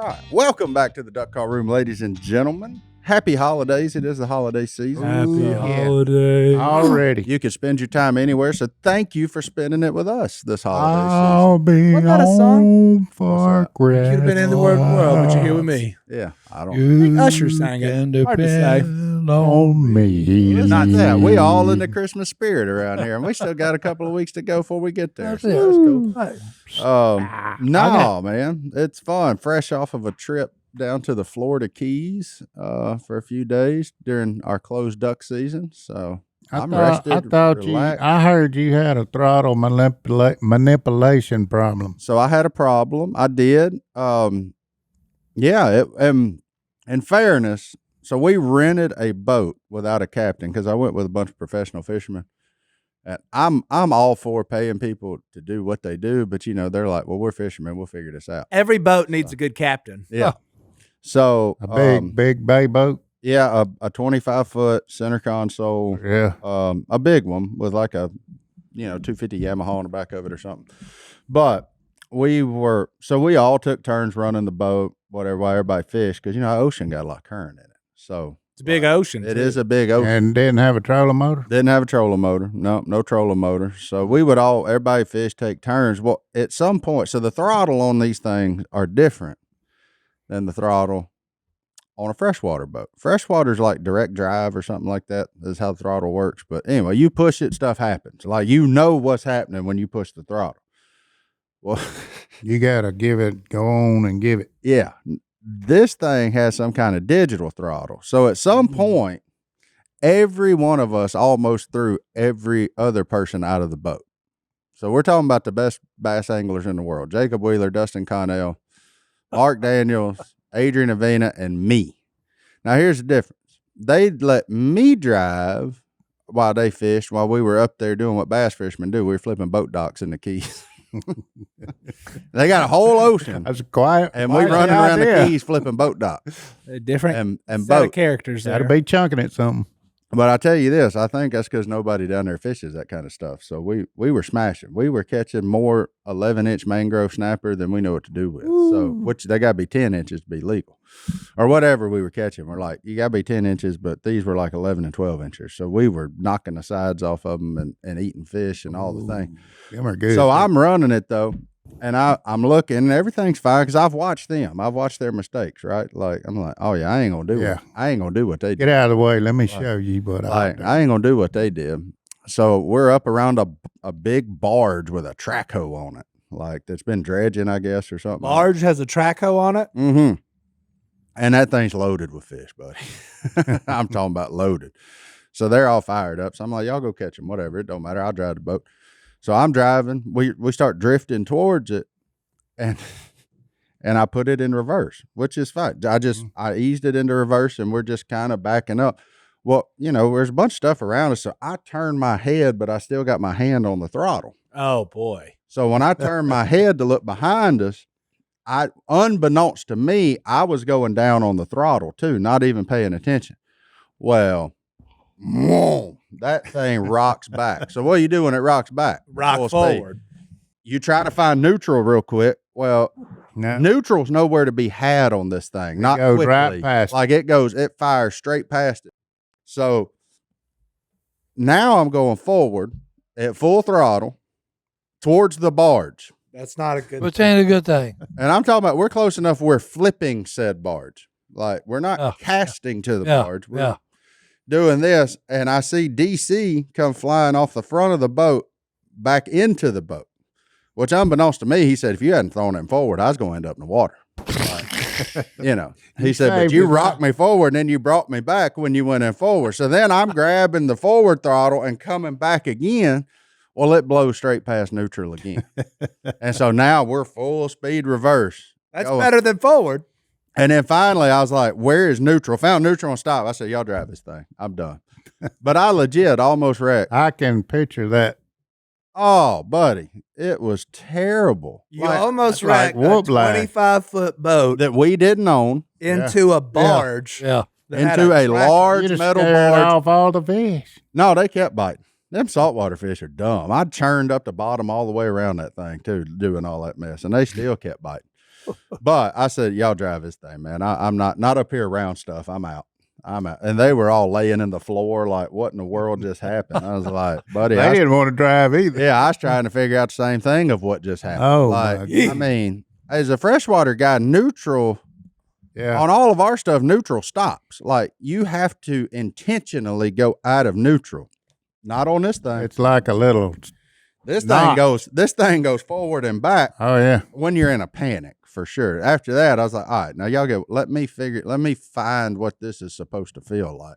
All right. Welcome back to the Duck Call Room, ladies and gentlemen. Happy holidays. It is the holiday season. Happy holidays. Already. You can spend your time anywhere, so thank you for spending it with us this holiday I'll be Wasn't that a song? home for Christmas. You could have been in the world, but you're here with me. season. Yeah, I don't You think Usher sang it. can Hard to say. depend on me. It's not that. We all in the Christmas spirit around here, and we still got a couple of weeks to go before we get there. That's So it. that's That's cool. no, man, it's fun. Fresh off of a trip down to the Florida Keys for a few days during our closed duck season. So I'm rested. I thought relaxed. I heard you had a throttle manipulation problem. So I had a problem. I did. In fairness, so we rented a boat without a captain because I went with a bunch of professional fishermen. And I'm all for paying people to do what they do, but they're like, well, we're fishermen, we'll figure this out. Every boat needs a good captain. Yeah. So A big bay boat. yeah, a 25-foot center console, Yeah. a big one with like a 250 Yamaha on the back of it or something. But we all took turns running the boat, whatever, while everybody fished, because ocean got a lot of current in it. So It's a big ocean. it is a big ocean. And didn't have a trolling motor. Didn't have a trolling motor. No trolling motor. So we would everybody fish, take turns. Well, at some point, so the throttle on these things are different than the throttle on a freshwater boat. Freshwater's like direct drive or something like that. Is how the throttle works. But anyway, you push it, stuff happens. Like what's happening when you push the throttle. Well, You got to go on and give it. yeah. This thing has some kind of digital throttle. So at some point, every one of us almost threw every other person out of the boat. So we're talking about the best bass anglers in the world: Jacob Wheeler, Dustin Connell, Mark Daniels, Adrian Avena, and me. Now here's the difference. They'd let me drive while they fished, while we were up there doing what bass fishermen do. We were flipping boat docks in the Keys. They got a whole ocean, That's quiet. and we running around the Keys flipping boat docks A different and set of boat. characters Got to there. be chunking it something. But I tell you this, I think that's because nobody down there fishes that kind of stuff. So we were smashing. We were catching more 11-inch mangrove snapper than we know what to do with. So which they got to be 10 inches to be legal, or whatever we were catching. We're like, you got to be 10 inches, but these were like 11 and 12 inches. So we were knocking the sides off of them and eating fish and all the things. Them are good. So I'm running it though. And I'm looking, and everything's fine because I've watched them. I've watched their mistakes, right? Like I'm like, oh yeah, I ain't gonna do it. I ain't gonna do what they did. Get out of the way. Let me show you what Like I ain't gonna do what they did. So we're up around a big barge with a track hoe on it, like that's been dredging, I guess, or something. Barge has a track hoe on it. Mm-hmm. And that thing's loaded with fish, buddy. I'm talking about loaded. So they're all fired up. So I'm like, y'all go catch them, whatever. It don't matter. I'll drive the boat. So I'm driving. We start drifting towards it, and I put it in reverse, which is fine. I eased it into reverse, and we're just kind of backing up. Well, there's a bunch of stuff around us, so I turned my head, but I still got my hand on the throttle. Oh boy! So when I turned my head to look behind us, unbeknownst to me, I was going down on the throttle too, not even paying attention. Well, whoa, that thing rocks back. So what do you do when it rocks back? Rock Full forward. speed. You try to find neutral real quick. Well, No. neutral's nowhere to be had on this thing. Not goes quickly. right past it. Like it fires straight past it. So now I'm going forward at full throttle towards the barge. That's not a good. Which ain't a good thing. And I'm talking about we're close enough we're flipping said barge. Like we're not casting to the barge. We're doing this, and I see DC come flying off the front of the boat back into the boat, which unbeknownst to me, he said, if you hadn't thrown him forward, I was going to end up in the water. Like, he said, but you rocked me forward and then you brought me back when you went in forward. So then I'm grabbing the forward throttle and coming back again. Well, it blows straight past neutral again. And so now we're full speed reverse. That's going. better than forward. And then finally, I was like, where is neutral? Found neutral and stop. I said, y'all drive this thing. I'm done. But I legit almost wrecked. I can picture that. Oh, buddy, it was terrible. You almost wrecked a whoop lag. 25-foot boat That we didn't own into a barge. Yeah. that had into a track- large You'd have metal scared barge. off all the fish. No, they kept biting. Them saltwater fish are dumb. I churned up the bottom all the way around that thing too, doing all that mess, and they still kept biting. But I said, y'all drive this thing, man. I'm not up here around stuff. I'm out. And they were all laying in the floor like, what in the world just happened? I was like, buddy. They didn't want to drive either. Yeah, I was trying to figure out the same thing of what just happened. Oh, like, my God. I mean, as a freshwater guy, neutral, Yeah. on all of our stuff, neutral stops. Like, you have to intentionally go out of neutral. Not on this thing. It's like a little. This knot. thing goes forward and back Oh, yeah. when you're in a panic, for sure. After that, I was like, all right, now y'all go, let me find what this is supposed to feel like.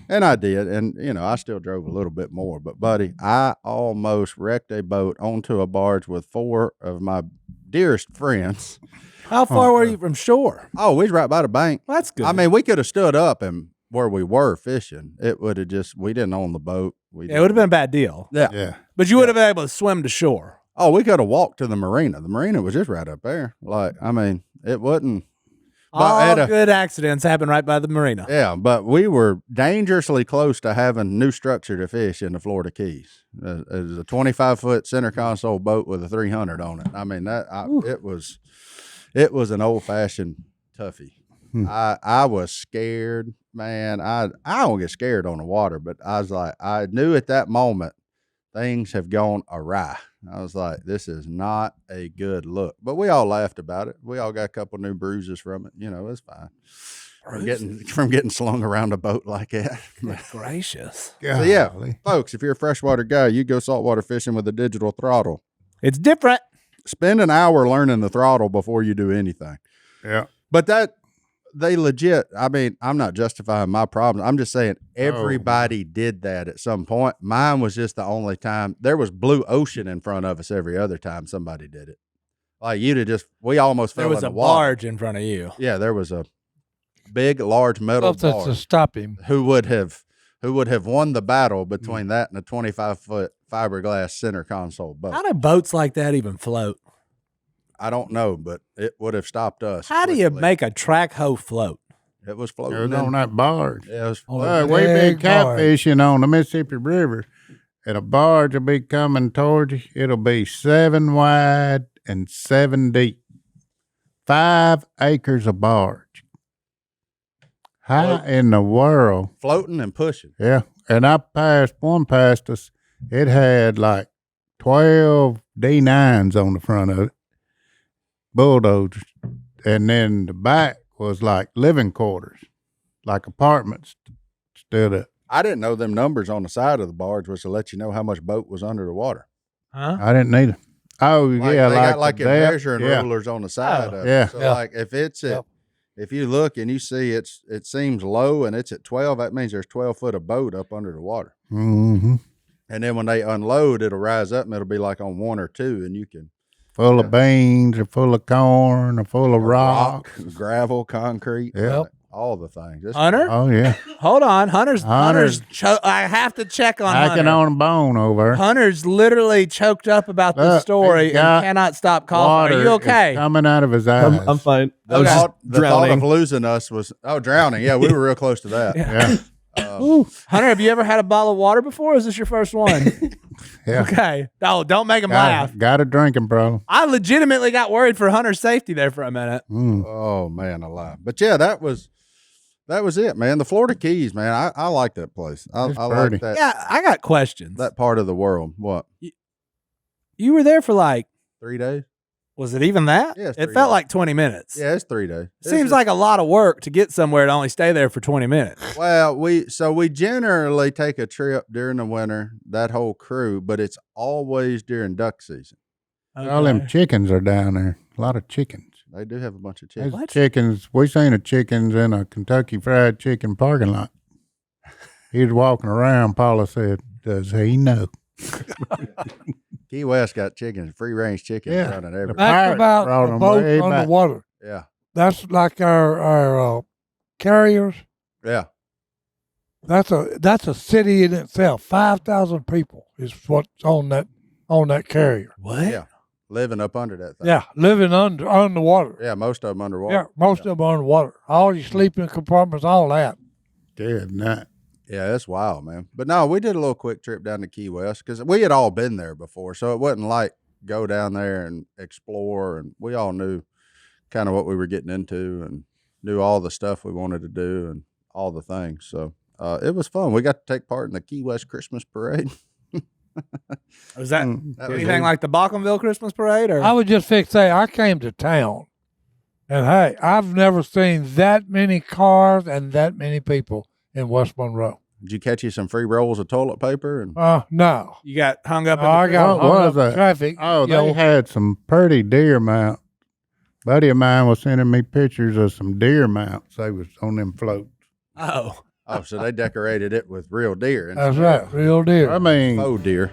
And I did. And, I still drove a little bit more. But, buddy, I almost wrecked a boat onto a barge with 4 of my dearest friends. How far were you from shore? Oh, we was right by the bank. Well, that's good. I mean, we could have stood up and where we were fishing. It would have we didn't own the boat. It would have been a bad deal. Yeah. Yeah. But you would have been able to swim to shore. Oh, we could have walked to the marina. The marina was just right up there. Like, I mean, it wasn't. All good accidents happen right by the marina. Yeah, but we were dangerously close to having new structure to fish in the Florida Keys. It was a 25-foot center console boat with a 300 on it. I mean, it was an old-fashioned toughie. I was scared, man. I don't get scared on the water, but I was like, I knew at that moment things have gone awry. I was like, this is not a good look. But we all laughed about it. We all got a couple new bruises from it. It's fine. From getting slung around a boat like that. Gracious. So yeah, folks, if you're a freshwater guy, you go saltwater fishing with a digital throttle. It's different. Spend an hour learning the throttle before you do anything. Yeah. But they legit, I mean, I'm not justifying my problems. I'm just saying everybody did that at some point. Mine was just the only time. There was blue ocean in front of us every other time somebody did it. Like we almost fell in the water. There was a barge in front of you. Yeah, there was a big, large metal barge to stop him. who would have won the battle between that and a 25-foot fiberglass center console boat. How do boats like that even float? I don't know, but it would have stopped us. How do you quickly. make a track hoe float? It was It floating was on that barge. Yeah, it was Oh, We've been big barge. catfishing on the Mississippi River, and a barge will be coming towards you. It'll be 7 wide and 7 deep. 5 acres of barge. How in the world? floating and pushing. Yeah. And I passed one past us. It had like 12 D9s on the front of it, bulldozers. And then the back was like living quarters, like apartments stood up. I didn't know them numbers on the side of the barge was to let you know how much boat was under the water. Huh? I didn't need it. Oh, yeah. They got like the your depth. measuring Yeah. rulers on the side of Yeah. it. So Yeah. like if it's at, if you look and you see it seems low and it's at 12, that means there's 12 foot of boat up under the water. Mm-hmm. And then when they unload, it'll rise up and it'll be like on 1 or 2 and you can Full of beans or full of corn or full of rock. gravel, concrete, Yep. all the things. It's- Hunter? Oh, yeah. Hold on. Hunter's Hunter's- I have to check on Hacking Hunter. on a bone over. Hunter's literally choked up about this Look, story he's and got cannot stop coughing. Water Are you okay? is coming out of his eyes. I'm fine. I The was just thought drowning. of losing us was drowning. Yeah, we were real close to that. Yeah. Hunter, have you ever had a bottle of water before? Or is this your first one? Yeah. Okay. Oh, don't make him laugh. Got a drinking problem. I legitimately got worried for Hunter's safety there for a minute. Mm. Oh man, alive. But yeah, that was it, man. The Florida Keys, man. I like that place. I It's like pretty. that Yeah, I got questions. that part of the world. What? You were there for like, 3 days? was it even that? Yeah, it's it 3 felt days. like 20 minutes. Yeah, it's 3 days. Seems like a lot of work to get somewhere to only stay there for 20 minutes. Well, we generally take a trip during the winter, that whole crew, but it's always during duck season. All them chickens are down there. A lot of chickens. They do have a bunch of There's chickens. What? chickens. We seen the chickens in a Kentucky Fried Chicken parking lot. He was walking around. Paula said, "Does he know?" Key West got chickens, free range chickens Yeah. running everywhere. Back Pirates about brought a 'em boat way on back. the water. Yeah, That's like our carriers. yeah. That's a city in itself. 5,000 people is what's on that carrier. What? Yeah. Living up under that thing. Yeah, living underwater. Yeah, most of them underwater. Yeah, most of them underwater. All your sleeping compartments, all that. Good night. Yeah, that's wild, man. But no, we did a little quick trip down to Key West because we had all been there before. So it wasn't like go down there and explore. And we all knew kind of what we were getting into and do all the stuff we wanted to do and all the things. So it was fun. We got to take part in the Key West Christmas Parade. Was that was anything like the Balkanville Christmas Parade? Or I would just say I came to town, and hey, I've never seen that many cars and that many people in West Monroe. Did you catch you some free rolls of toilet paper? And No. you got hung up? I got What hung was up in that? traffic. Oh, you they know. had some pretty deer mounts. Buddy of mine was sending me pictures of some deer mounts. They was on them floats. Oh, so they decorated it with real deer. And That's right, real deer. I mean, faux deer.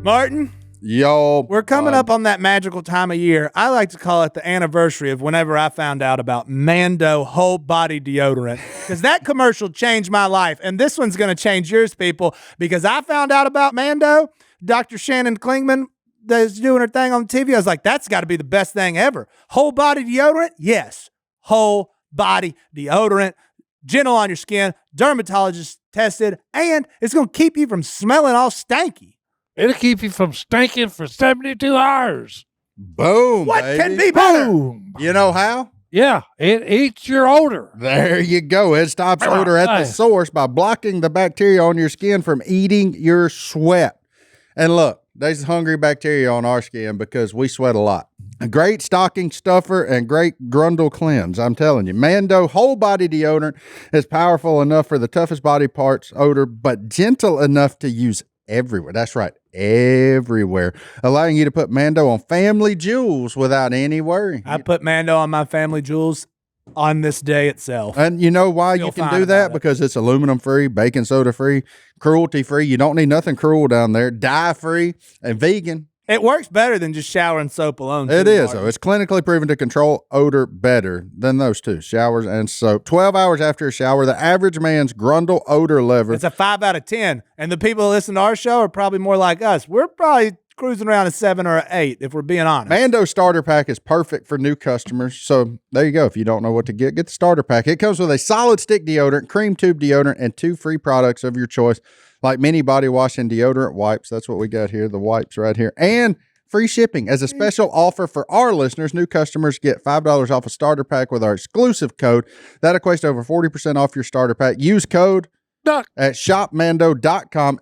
Martin, Yo, we're coming up on that magical time of year. I like to call it the anniversary of whenever I found out about Mando whole body deodorant, because that commercial changed my life. And this one's going to change yours, people, because I found out about Mando. Dr. Shannon Klingman that's doing her thing on TV. I was like, that's got to be the best thing ever. Whole body deodorant? Yes. Whole body deodorant. Gentle on your skin, dermatologist tested, and it's going to keep you from smelling all stanky. It'll keep you from stinking for 72 hours. boom. What baby. can be better? Boom. You know how? Yeah, it eats your odor. There you go. It stops odor at the source by blocking the bacteria on your skin from eating your sweat. And look, there's hungry bacteria on our skin because we sweat a lot. A great stocking stuffer and great grundle cleanse. I'm telling you, Mando whole body deodorant is powerful enough for the toughest body parts odor, but gentle enough to use everywhere. That's right, everywhere. Allowing you to put Mando on family jewels without any worry. I put Mando on my family jewels on this day itself. And you know why Feel you can fine do that? about it. Because it's aluminum free, baking soda free, cruelty free. You don't need nothing cruel down there. Dye free and vegan. It works better than just shower and soap alone. It too, is, Martin. though. It's clinically proven to control odor better than those two, showers and soap. 12 hours after a shower, the average man's grundle odor level. It's a 5 out of 10. And the people who listen to our show are probably more like us. We're probably cruising around a 7 or an 8, if we're being honest. Mando starter pack is perfect for new customers. So there you go. If you don't know what to get the starter pack. It comes with a solid stick deodorant, cream tube deodorant, and 2 free products of your choice, like mini body wash and deodorant wipes. That's what we got here, the wipes right here. And free shipping. As a special offer for our listeners, new customers get $5 off a starter pack with our exclusive code. That equates to over 40% off your starter pack. Use code Duck. at shopmando.com,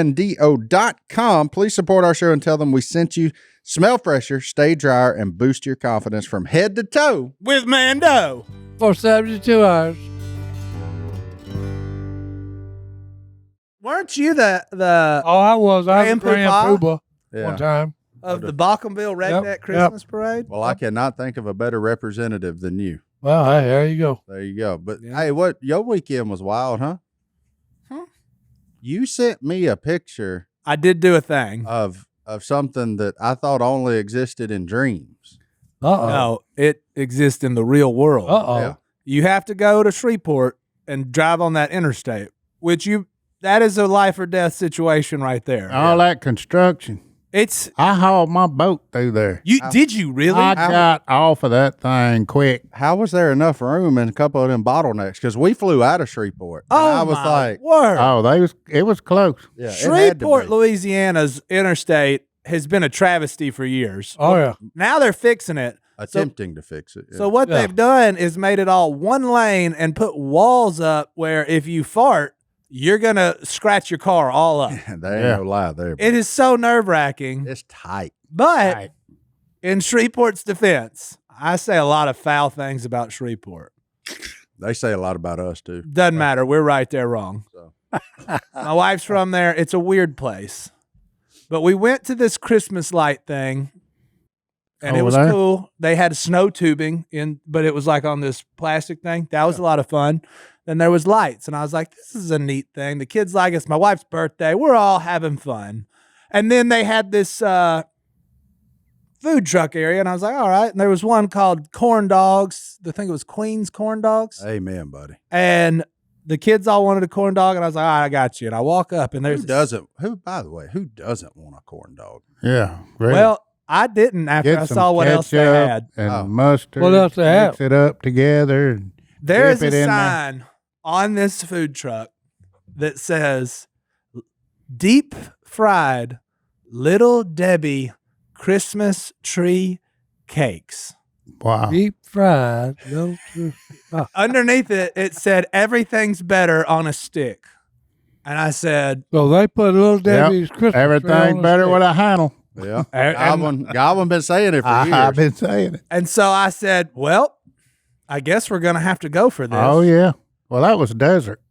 shopmando.com. Please support our show and tell them we sent you. Smell fresher, stay drier, and boost your confidence from head to toe. With Mando. For 72 hours. Weren't you the Oh, I was Grand Grand Poobah? Poobah Yeah. one time. of the Balkanville Redneck Yep, Christmas Parade? Well, I cannot think of a better representative than you. Well, hey, there you go. There you go. But Yeah. hey, what your weekend was wild, huh? Huh? You sent me a picture I did do a thing. of something that I thought only existed in dreams. Uh-oh. No, it exists in the real world. Uh-oh. Yeah. You have to go to Shreveport and drive on that interstate, that is a life or death situation right there. all that construction. It's I hauled my boat through there. did you really? I got off of that thing quick. How was there enough room in a couple of them bottlenecks? Because we flew out of Shreveport. And I was my like, word. Oh, it was close. yeah, it had to Shreveport, be. Louisiana's interstate has been a travesty for years. Oh, yeah. Now they're fixing it. Attempting to fix it. Yeah. So what Yeah. they've done is made it all one lane and put walls up where if you fart, you're going to scratch your car all up. there ain't Yeah. no lie there. It is so nerve-wracking. It's tight. But Right. in Shreveport's defense, I say a lot of foul things about Shreveport. They say a lot about us too. Doesn't matter. We're right there wrong. So. My wife's from there. It's a weird place. But we went to this Christmas light thing, and it Over was there? cool. They had snow tubing but it was like on this plastic thing. That was a lot of fun. Then there was lights, and I was like, this is a neat thing. The kids like it. It's my wife's birthday. We're all having fun. And then they had this food truck area, and I was like, all right. And there was one called Corn Dogs. I think it was Queen's Corn Dogs. Amen, buddy. And the kids all wanted a corn dog, and I was like, all right, I got you. And I walk up, and there's Who doesn't want a corn dog? Yeah. Great. well, I didn't after Get I some saw what else they ketchup had. and Oh. mustard. What else they have? Mix it up together. And There is dip a it in there. sign on this food truck that says deep fried Little Debbie Christmas tree cakes. Wow. Deep fried little. Underneath it, it said, "Everything's better on a stick." And I said, So they put Little Debbie's Christmas tree on Everything a better stick. with a handle. Yeah. And- Godwin been saying it for years. I've been saying it. and so I said, well, I guess we're going to have to go for this. Oh, yeah. Well, that was desert.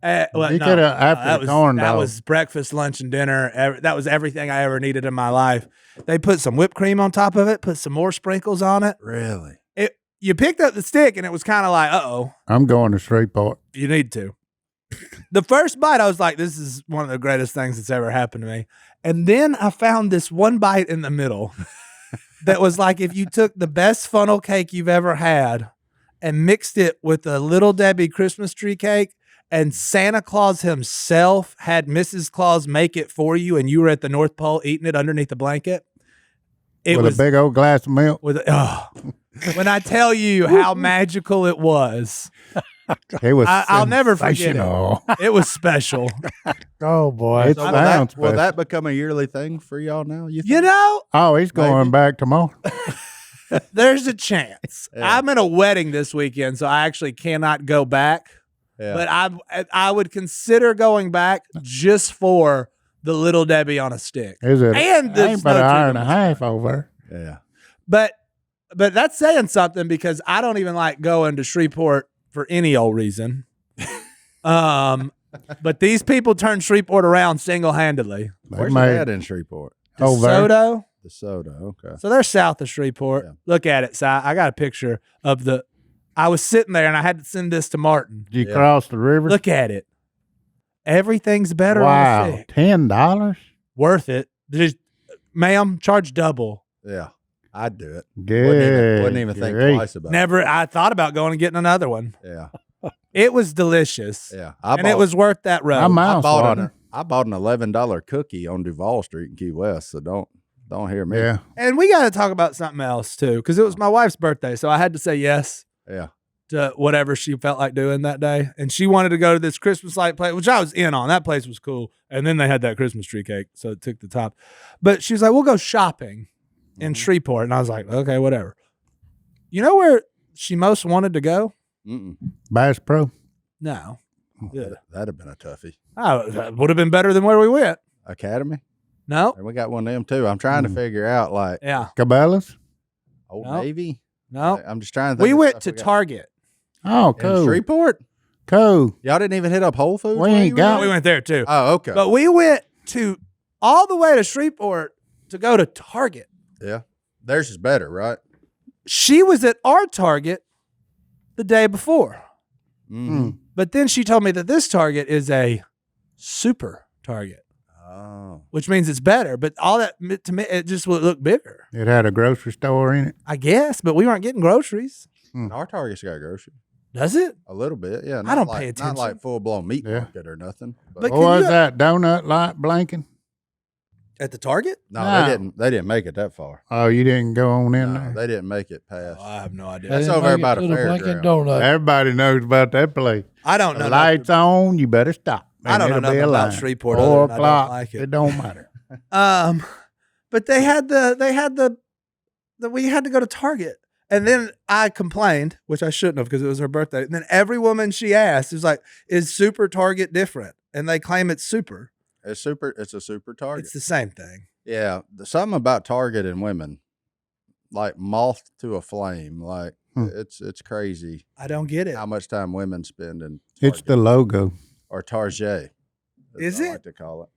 Well, You no, coulda- after that the corn that dog. was breakfast, lunch, and dinner. That was everything I ever needed in my life. They put some whipped cream on top of it, put some more sprinkles on it. Really? You picked up the stick, and it was kind of like, uh-oh, I'm going to Shreveport. you need to. The first bite, I was like, this is one of the greatest things that's ever happened to me. And then I found this one bite in the middle that was like if you took the best funnel cake you've ever had and mixed it with a Little Debbie Christmas tree cake, and Santa Claus himself had Mrs. Claus make it for you, and you were at the North Pole eating it underneath the blanket. It With was a big old glass of milk. when I tell you how magical it was, It was I'll never forget it. sensational. It was special. Oh boy. It's So sounds will special. that become a yearly thing for y'all now? You think? You know, Oh, he's going Maybe. back tomorrow. there's a chance. Yeah. I'm in a wedding this weekend, so I actually cannot go back. Yeah. But I would consider going back just for the Little Debbie on a stick. Is it? And the ain't but snow an hour tube and a on half over. yeah. But that's saying something because I don't even like going to Shreveport for any old reason. But these people turned Shreveport around single-handedly. They Where's made- your dad in Shreveport? Oh, there. DeSoto. The soda. Okay. So they're south of Shreveport. Yeah. Look at it, Si. I got a picture of I was sitting there and I had to send this to Martin. Did you Yeah. cross the river? Look at it. Everything's better on a Wow. stick. $10? Worth it. Ma'am, charge double. Yeah. I'd do it. Good. Wouldn't even think grief. twice about Never. I thought about going and getting another one. it. Yeah. It was delicious. Yeah. And it was worth that road. My mouth's I watering. bought an $11 cookie on Duval Street in Key West, so don't hear me. Yeah. And we got to talk about something else too, because it was my wife's birthday, so I had to say yes Yeah. to whatever she felt like doing that day. And she wanted to go to this Christmas light place, which I was in on. That place was cool. And then they had that Christmas tree cake, so it took the top. But she was like, we'll go shopping in Shreveport. And I was like, okay, whatever. You know where she most wanted to go? Mm-mm. Bass Pro. No. Yeah. That'd have been a toughie. Oh, that would have been better than where we went. Academy. No. And we got one of them too. I'm trying to figure out like Yeah. Cabela's. Old No. Navy. No. I'm just trying to think. We of went stuff to we got. Target. Oh, In cool. Shreveport. Cool. Y'all didn't even hit up Whole Foods. We while ain't you were got- there? We went there too. Oh, okay. But we went to all the way to Shreveport to go to Target. Yeah. Theirs is better, right? She was at our Target the day before. Mm-hmm. But then she told me that this Target is a super Target, Oh. which means it's better. But all that, to me, it just would look bigger, It had a grocery store in it. I guess. But we weren't getting groceries. Our Target's got grocery. Does it? A little bit, yeah. I don't like, pay attention. Not like full blown meat Yeah. market or nothing. But, But What can was you- that donut light blinking? At the Target? no, No. they didn't make it that far. Oh, you didn't go on in No, there. they didn't make it past. Oh, I have no idea. That's They didn't over there make by it the to Blinking fairground. Donut. Everybody knows about that place. I don't The know. lights on, you better stop. I don't know And it'll be nothing a about line. Shreveport 4 other than I don't o'clock. like it. It don't matter. But they had the we had to go to Target. And then I complained, which I shouldn't have because it was her birthday. And then every woman she asked is like, is Super Target different? And they claim it's super. It's a super Target. It's the same thing. Yeah. Something about Target and women, like moth to a flame. Like it's crazy I don't get it. how much time women spend in It's Target the logo. or Target. Is I it? like to call it.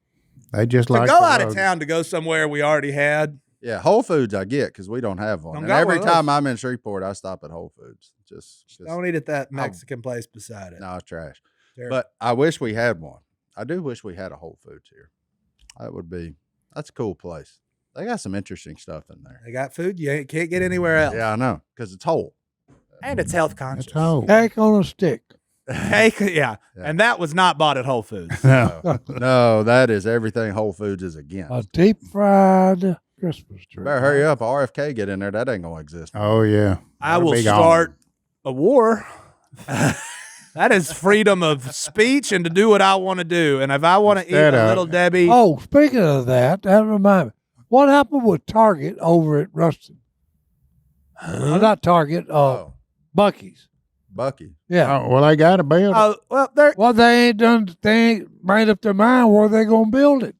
They just To like go the out of logo. town to go somewhere we already had. Yeah, Whole Foods I get because we don't have one. Don't And got every one of those. time I'm in Shreveport, I stop at Whole Foods. Just Don't eat at that Mexican place beside it. no, it's trash. Terrible. But I wish we had one. I do wish we had a Whole Foods here. That's a cool place. They got some interesting stuff in there. They got food you can't get anywhere else. Yeah, I know because it's whole. And it's health conscious. That's all. Cake on a stick. Cake, yeah. Yeah. And that was not bought at Whole Foods. No. No, that is everything Whole Foods is against. A deep fried Christmas tree. Better hurry up. RFK get in there. That ain't gonna exist. Oh, yeah. I That'll will be gone. start a war. That is freedom of speech and to do what I want to do. And if I want to eat Instead a of- Little Debbie, Oh, speaking of that, that reminds me. What happened with Target over at Ruston? Not Target, Buc-ee's. Bucky. Yeah. Oh, well, they got to build it. Oh, well, Well, they ain't made up their mind where they going to build it.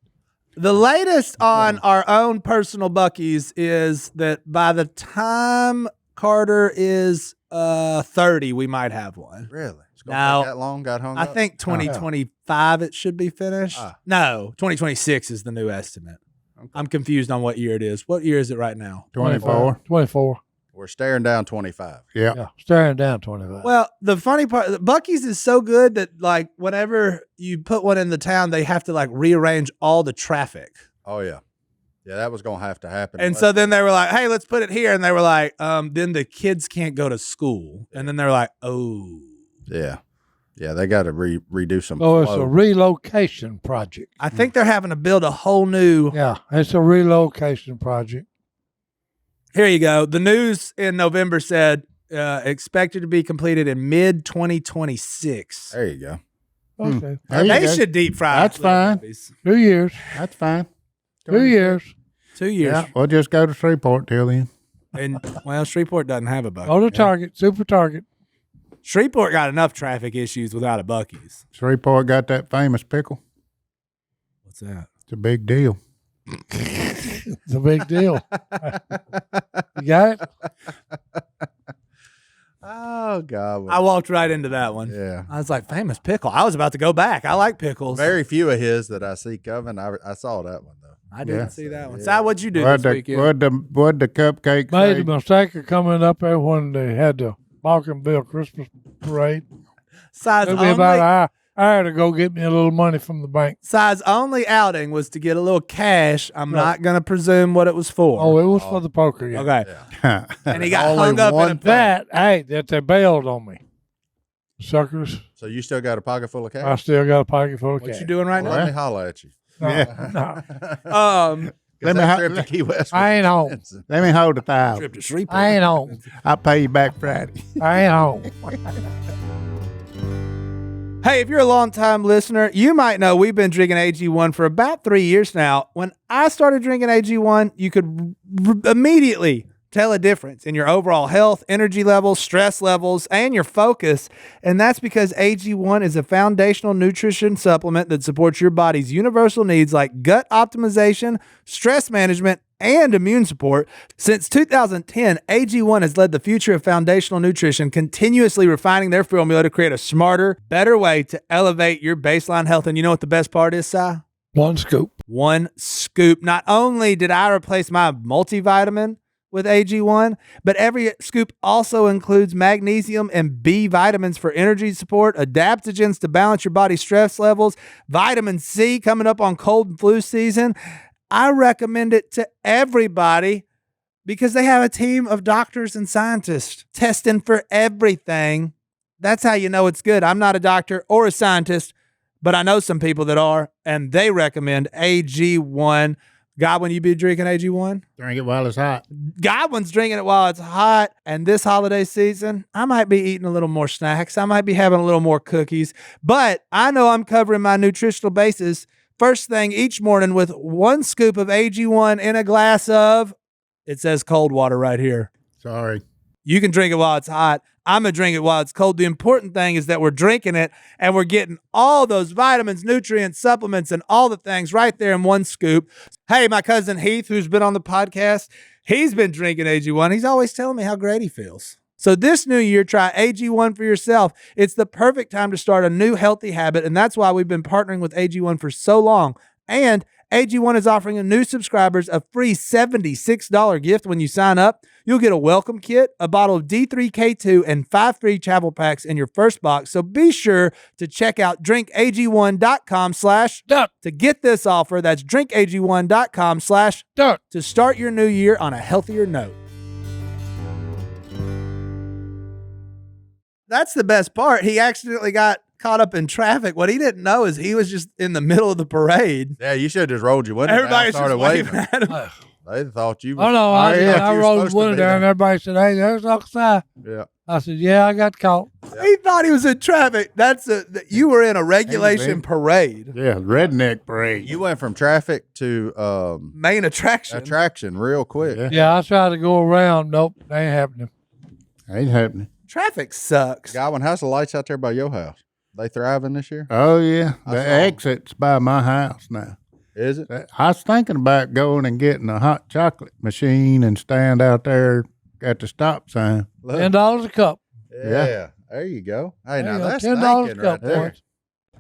the latest on our own personal Buc-ee's is that by the time Carter is 30, we might have one. Really? It's going Now, to take that long? Got hung I up? think 2025 it should be finished. Ah. No, 2026 is the new estimate. Okay. I'm confused on what year it is. What year is it right now? 24. 24. We're staring down 25. Yeah. Yeah. Staring down 25. Well, the funny part, Buc-ee's is so good that like whenever you put one in the town, they have to like rearrange all the traffic. Oh, yeah. Yeah, that was going to have to happen. And so then they were like, hey, let's put it here. And they were like, then the kids can't go to school. And then they're like, oh. Yeah. Yeah, they got to redo some. So it's a flow. relocation project. I think they're having to build a whole new. Yeah, it's a relocation project. Here you go. The news in November said expected to be completed in mid 2026. There you go. Okay. There you They go. should deep fry. That's little fine. puppies. 2 years. That's fine. 2 years. 2 years. Yeah, we'll just go to Shreveport till then. And well, Shreveport doesn't have a Buc-ee's. Go to Target, Super Target. Shreveport got enough traffic issues without a Buc-ee's. Shreveport got that famous pickle. What's that? It's a big deal. It's a big deal. You got it? Oh, God. I walked right into that one. Yeah. I was like, famous pickle. I was about to go back. I like pickles. Very few of his that I see coming. I saw that one, though. I didn't Yeah. see that one. Yeah. Si, what'd you do What'd this the, weekend? what'd the cupcake Made say? the mistake of coming up there when they had the Balkanville Christmas parade. Si's Took me about an hour to go get me a little money from the bank. Si's only outing was to get a little cash. I'm not going to presume what it was for. Oh, it was for the poker game. Okay. Yeah. And he got Only hung up in one a That they bailed on me. Suckers. So you still got a pocket full of I cash? still got a pocket full of What cash. you doing right Well, let me holler at you. No, Yeah. no. Let That me trip to Key West. I ain't was home. expensive. Let me hold 1,000. Trip to Shreveport. I ain't home. I'll pay you back Friday. I ain't home. Hey, if you're a long-time listener, you might know we've been drinking AG1 for about 3 years now. When I started drinking AG1, you could immediately tell a difference in your overall health, energy levels, stress levels, and your focus. And that's because AG1 is a foundational nutrition supplement that supports your body's universal needs like gut optimization, stress management, and immune support. Since 2010, AG1 has led the future of foundational nutrition, continuously refining their formula to create a smarter, better way to elevate your baseline health. And you know what the best part is, Si? One scoop. One scoop. Not only did I replace my multivitamin with AG1, but every scoop also includes magnesium and B vitamins for energy support, adaptogens to balance your body's stress levels, vitamin C coming up on cold and flu season. I recommend it to everybody because they have a team of doctors and scientists testing for everything. That's how you know it's good. I'm not a doctor or a scientist, but I know some people that are, and they recommend AG1. Godwin, you be drinking AG1? Drink it while it's hot. Godwin's drinking it while it's hot. And this holiday season, I might be eating a little more snacks. I might be having a little more cookies. But I know I'm covering my nutritional bases first thing each morning with one scoop of AG1 in a glass of, it says cold water right here. Sorry. You can drink it while it's hot. I'm going to drink it while it's cold. The important thing is that we're drinking it and we're getting all those vitamins, nutrients, supplements, and all the things right there in one scoop. Hey, my cousin Heath, who's been on the podcast, he's been drinking AG1. He's always telling me how great he feels. So this new year, try AG1 for yourself. It's the perfect time to start a new healthy habit, and that's why we've been partnering with AG1 for so long. And AG1 is offering new subscribers a free $76 gift when you sign up. You'll get a welcome kit, a bottle of D3K2, and 5 free travel packs in your first box. So be sure to check out drinkag1.com/duck to get this offer. That's drinkag1.com/duck to start your new year on a healthier note. That's the best part. He accidentally got caught up in traffic. What he didn't know is he was just in the middle of the parade. Yeah, you should have just rolled your window down and Everybody's started just waving waving. at him. They thought you were. Oh, no, I thought you rolled were the supposed to window be down and there. everybody said, hey, there's Uncle Si. Yeah. I said, yeah, I got caught. He thought he was in traffic. You were in a regulation parade. Yeah, redneck parade. You went from traffic to Main attraction. real quick. Yeah, I tried to go around. Nope, that ain't happening. Ain't happening. Traffic sucks. Godwin, how's the lights out there by your house? They thriving this year? Oh, yeah. I The saw 'em. exit's by my house now. Is it? I was thinking about going and getting a hot chocolate machine and stand out there at the stop sign. Look. $10 a cup. Yeah. There you go. Hey, now There you go. that's $10 thinking cup, right there. boys.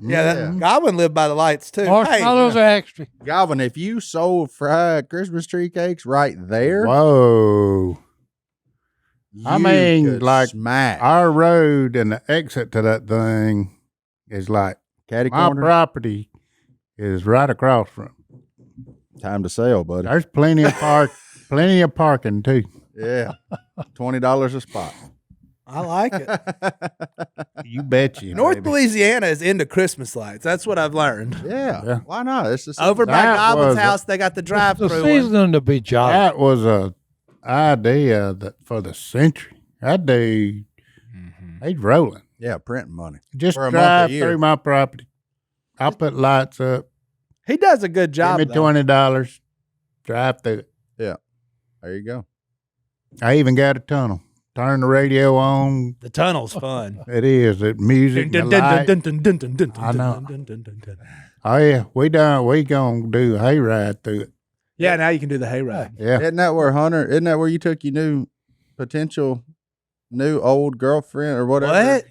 Yeah, Godwin lived by the lights too. Marshmallows are extra. Godwin, if you sold fried Christmas tree cakes right there, Whoa. I you mean, could like, smack. Our road and the exit to that thing is like Catty my corner. property is right across from. Time to sell, buddy. There's plenty of parking too. Yeah. $20 a spot. I like it. You bet you. North baby. Louisiana is into Christmas lights. That's what I've learned. Yeah. Why not? It's just Over by That Godwin's was house, they got the It's drive-through the one. season to be jolly. That was a idea that for the century. That dude, he's rolling. Yeah, printing money. Just For a month a drive year. through my property. I'll put lights up. He does a good job. Give me though. $20. Drive through it. There you go. I even got a tunnel. Turn the radio on. The tunnel's fun. It is. It music. The light. I know. Oh yeah, we gonna do a hayride through it. Yeah, now you can do the hayride. Yeah. Isn't that where you took your new potential new old girlfriend or whatever? What?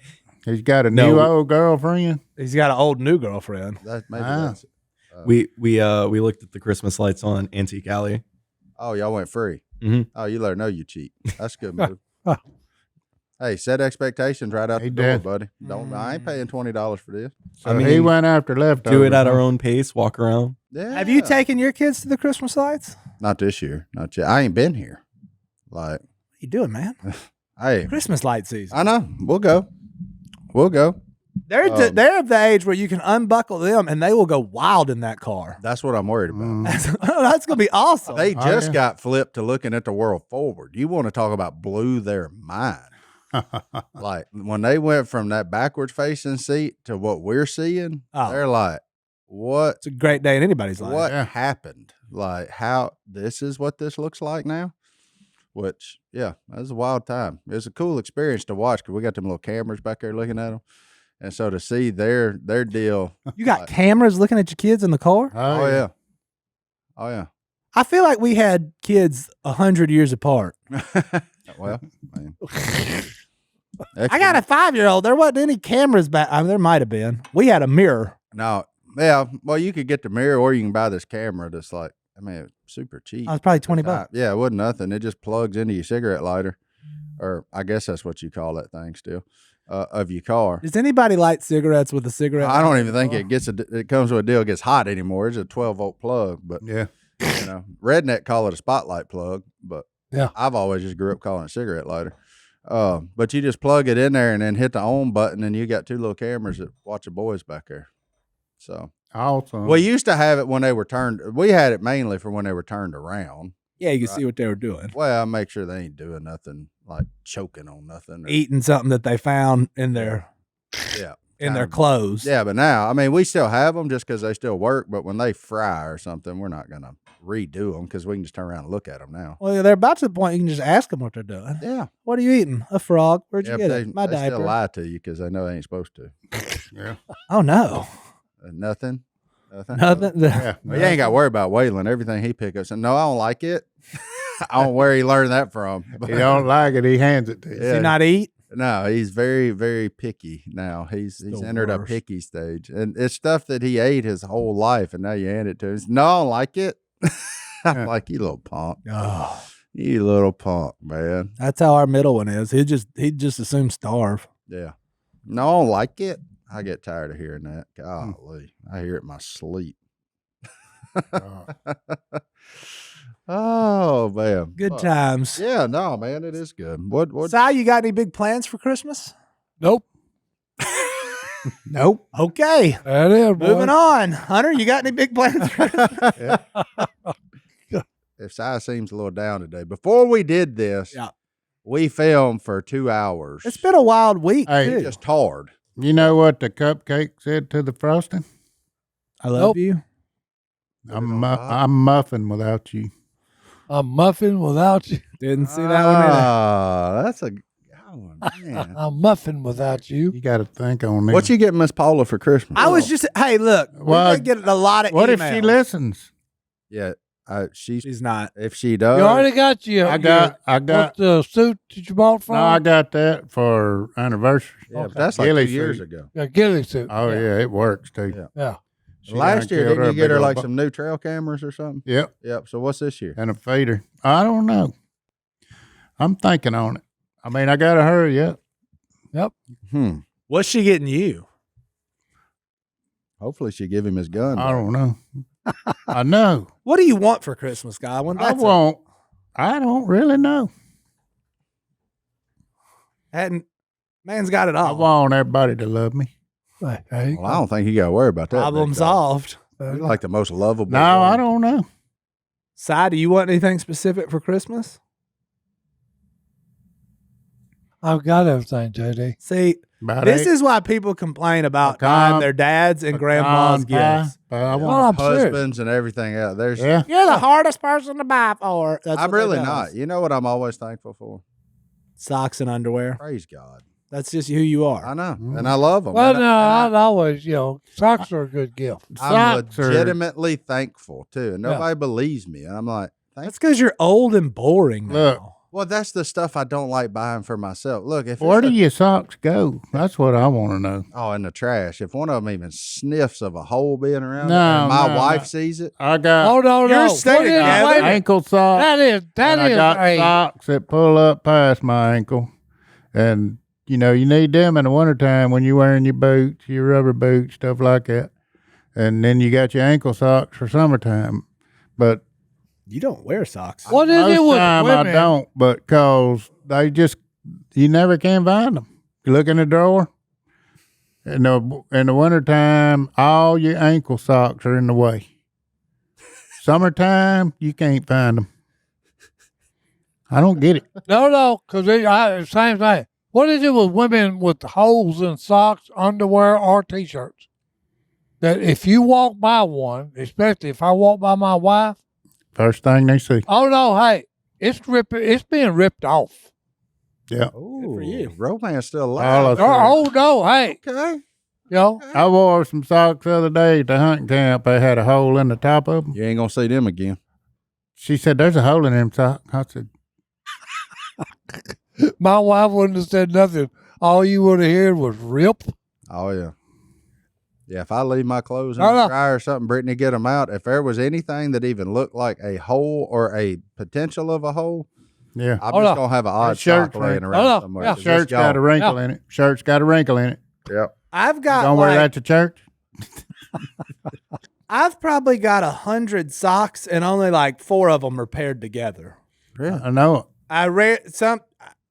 He's got a No. new old girlfriend. He's got an old new girlfriend. Maybe Ah. that's it. We looked at the Christmas lights on Antique Alley. Oh, y'all went free. Mhm. Oh, you let her know you cheat. That's a good move. Hey, set expectations right out He the door, did. buddy. I ain't paying $20 for this. So I he mean, went after leftovers. Do it at our own pace. Walk around. Yeah. Have you taken your kids to the Christmas lights? What Not this year. Not yet. I ain't been here. Like, you doing, man? hey, Christmas light season. I know. We'll go. They're of the age where you can unbuckle them and they will go wild in that car. That's what I'm worried about. That's gonna be awesome. They Oh, just yeah. got flipped to looking at the world forward. You want to talk about blew their mind. Like when they went from that backwards facing seat to what we're seeing, they're like, what? It's a great day in anybody's life. What Yeah. happened? Like how this is what this looks like now? Which, yeah, that was a wild time. It was a cool experience to watch because we got them little cameras back there looking at them. And so to see their deal. You got like, cameras looking at your kids in the car? oh, yeah. Oh, yeah. I feel like we had kids 100 years apart. Well, man. I got a 5-year-old. There wasn't any cameras back. I mean, there might have been. We had a mirror. No, yeah. Well, you could get the mirror, or you can buy this camera that's like, I mean, it's super cheap. I was probably $20. Yeah, it wasn't nothing. It just plugs into your cigarette lighter, or I guess that's what you call that thing still, of your car. Does anybody light cigarettes with a cigarette? I don't lighter? even think it comes with a deal gets hot anymore. It's a 12-volt plug, but Yeah. redneck call it a spotlight plug, but Yeah. I've always just grew up calling it a cigarette lighter. But you just plug it in there and then hit the on button, and you got two little cameras that watch the boys back there. So Awesome. we used to have it when they were turned. We had it mainly for when they were turned around. Yeah, you can see what they were doing. Well, I make sure they ain't doing nothing like choking on nothing. Or, Eating something that they found in their yeah, their clothes. yeah. But now, I mean, we still have them just because they still work. But when they fry or something, we're not gonna redo them because we can just turn around and look at them now. Well, they're about to the point you can just ask them what they're doing. Yeah, What are you eating? A frog? Where'd you yeah. get But it? My they still diaper. lie to you because they know they ain't supposed to. Yeah. Oh no, Nothing. nothing. Yeah. Well, you ain't got to worry about Waylon. Everything he pick up. So, no, I don't like it. I don't know where he learned that from. He don't like it. He hands it to you. Does he not eat? No, he's very, very picky now. He's the entered a worst. picky stage, and it's stuff that he ate his whole life, and now you hand it to him. No, I don't like it. I'm like, you little punk, Oh, you little punk, man. that's how our middle one is. He'd just assume starve. Yeah, no, I don't like it. I get tired of hearing that. Golly, I hear it in my sleep. Oh man, Good Fuck. times. Yeah, no, man, it is good. What? Si, you got any big plans for Christmas? Nope. Nope. Okay. That is, boy. Moving on. Hunter, you got any big plans for Christmas? If Si seems a little down today, before we did this, Yeah. We filmed for 2 hours. It's been a wild week, Hey, too. just hard. You know what the cupcake said to the frosting? I love you. I'm muffin without you. I'm muffin without you. Didn't see that one either. That's a good one, man. I'm muffin without you. You got to think on this. What you get Miss Paula for Christmas? I was just, hey, look, Well, we're getting a lot of What emails. if she listens? Yeah, She's not. if she does. You already got your. I got. What's the suit that you bought from? No, I got that for anniversary. Yeah, but that's like Ghillie 2 years suit. ago. A ghillie suit. Oh yeah, it works too. Yeah. Yeah. She Last done year, killed didn't you a get big her old like buck. some new trail cameras or something? Yep, Yep. So what's this year? and a feeder. I don't know. I'm thinking on it. I mean, I got to hurry up. What's she getting you? Hopefully she give him his gun. I don't know. I know. What do you want for Christmas, Godwin? I won't. I don't really know. Man's got it I all. want everybody to love me. Hey, Well, I don't think you got to worry about that. Problem big dog. solved. You're like the most lovable. No, one. I don't know. Si, do you want anything specific for Christmas? I've got everything, JD. See, About this eight. is why people complain about Pecan- buying their dads and grandma's Pecan gifts. pie, but I Well, want. I'm serious. Husbands and everything else. There's. Yeah. You're the hardest person to buy for. That's I'm what they really tell not. us. You know what I'm always thankful for? Socks and underwear. Praise God. That's just who you I are. know, and I love them. Well, no, I'd always, socks are a good gift. I'm Socks are- legitimately thankful too, and nobody believes me. And I'm like, That's because you're old and boring now. Look. well, that's the stuff I don't like buying for myself. Look, if Where it's do your socks go? That's what I want to know. in the trash. If one of them even sniffs of a hole being around, it, No, and my no, wife no. sees it. I got. Oh, no. You're What staying is- together? wait a minute. Ankle socks. That is and I got a socks that pull up past my ankle. And, you need them in the wintertime when you're wearing your boots, your rubber boots, stuff like that. And then you got your ankle socks for summertime. But You don't wear socks. What is most it with time women? I don't, but cause they just, you never can find them. You look in the drawer. In the wintertime, all your ankle socks are in the way. Summertime, you can't find them. I don't get it. No, because same thing. What is it with women with holes in socks, underwear, or T-shirts? That if you walk by one, especially if I walk by my wife, First thing they see. oh no, hey, it's being ripped off. Yeah. Ooh, for you. Romance still All alive. I said. Oh no, hey, Okay. I wore some socks the other day at the hunting camp. They had a hole in the top of them. You ain't gonna see them again. She said, "There's a hole in them socks." I said, my wife wouldn't have said nothing. All you would have heard was rip. Oh yeah. Yeah, if I leave my clothes in Oh, the no. dryer or something, Brittany, get them out. If there was anything that even looked like a hole or a potential of a hole, "Yeah, I'm Oh, just no. gonna have an odd shirt sock laying print. around Oh, no. somewhere. Yeah. 'cause shirt's it's got a gone. wrinkle in it. Shirt's got a wrinkle in it." Yep. I've got Don't wear like, that to church. I've probably got 100 socks and only like 4 of them are paired together. I know it. I read some.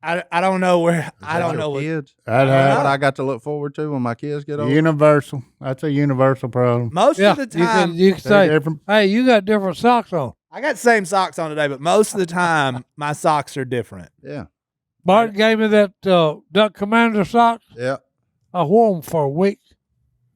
I don't know where. I don't know what. Kids. I'd What have I got to look forward to when my kids get older. universal. That's a universal problem. Most Yeah, of the you time, can They're say, different. hey, you got different socks on. I got the same socks on today, but most of the time, my socks are different. Yeah. Bart gave me that Duck Commander socks. Yeah. I wore them for a week.